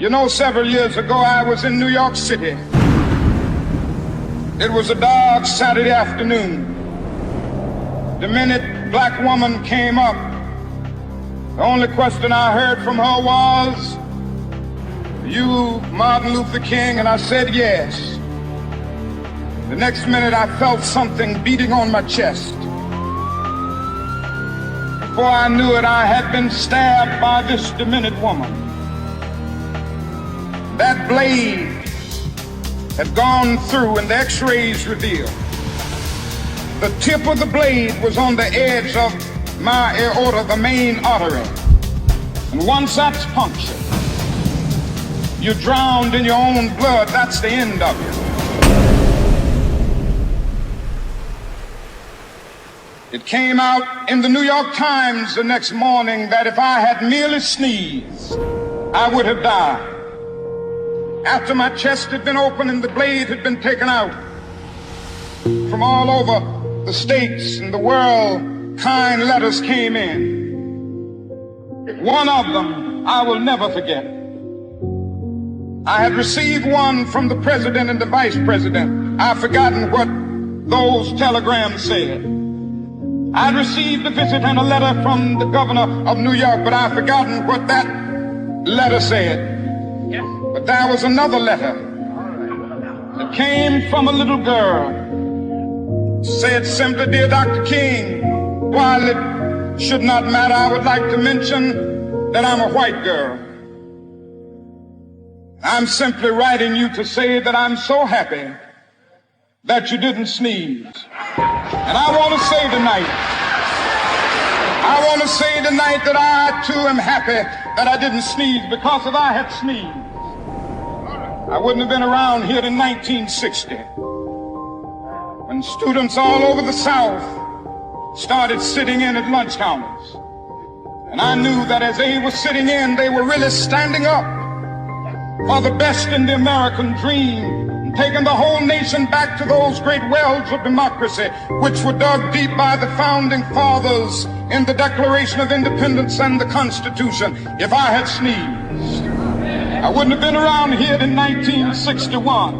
You know, several years ago, I was in New York City. It was a dark Saturday afternoon. The minute black woman came up, the only question I heard from her was, "You Martin Luther King?" And I said, "Yes." The next minute, I felt something beating on my chest. Before I knew it, I had been stabbed by this demented woman. That blade had gone through, and the x-rays revealed the tip of the blade was on the edge of my aorta, the main artery. And once that's punctured, you're drowned in your own blood. That's the end of you. It came out in the New York Times the next morning that if I had merely sneezed, I would have died. After my chest had been opened and the blade had been taken out, from all over the states and the world, kind letters came in. One of them I will never forget. I had received one from the president and the vice president. I've forgotten what those telegrams said. I'd received a visit and a letter from the governor of New York, but I've forgotten what that letter said. But there was another letter that came from a little girl. It said simply, "Dear Dr. King, while it should not matter, I would like to mention that I'm a white girl. I'm simply writing you to say that I'm so happy that you didn't sneeze." And I want to say tonight that I too am happy that I didn't sneeze, because if I had sneezed, I wouldn't have been around here in 1960 when students all over the South started sitting in at lunch counters. And I knew that as they were sitting in, they were really standing up for the best in the American dream and taking the whole nation back to those great wells of democracy which were dug deep by the founding fathers in the Declaration of Independence and the Constitution. If I had sneezed, I wouldn't have been around here in 1961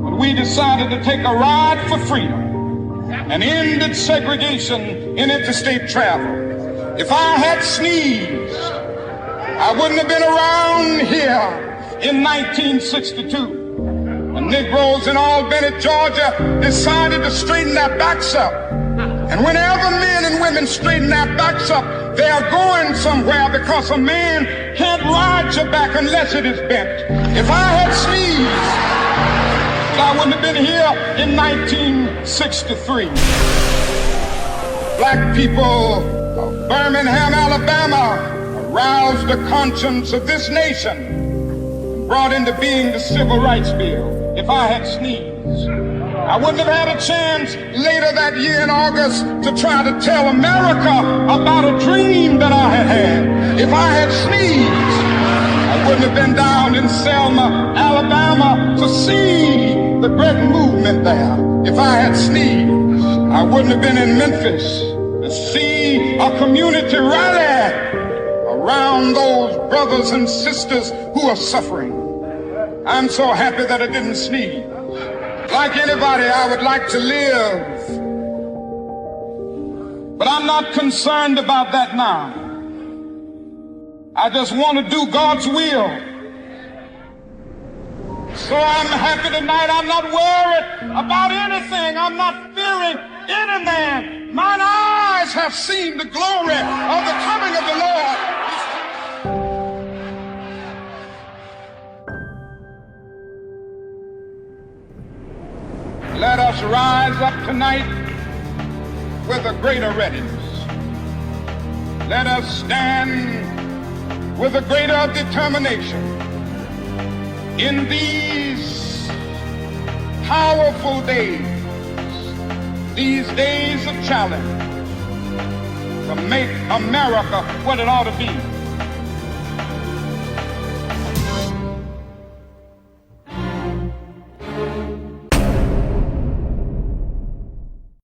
when we decided to take a ride for freedom and ended segregation in interstate travel. If I had sneezed, I wouldn't have been around here in 1962 when Negroes in Albany, Georgia decided to straighten their backs up. And whenever men and women straighten their backs up, they are going somewhere, because a man can't ride your back unless it is bent. If I had sneezed, I wouldn't have been here in 1963. Black people of Birmingham, Alabama aroused the conscience of this nation and brought into being the Civil Rights Bill. If I had sneezed, I wouldn't have had a chance later that year in August to try to tell America about a dream that I had had. If I had sneezed, I wouldn't have been down in Selma, Alabama to see the great movement there. If I had sneezed, I wouldn't have been in Memphis to see a community rally around those brothers and sisters who are suffering. I'm so happy that I didn't sneeze. Like anybody, I would like to live, but I'm not concerned about that now. I just want to do God's will. So I'm happy tonight. I'm not worried about anything. I'm not fearing any man. Mine eyes have seen the glory of the coming of the Lord. Let us rise up tonight with a greater readiness. Let us stand with a greater determination in these powerful days, these days of challenge, to make America what it ought to be.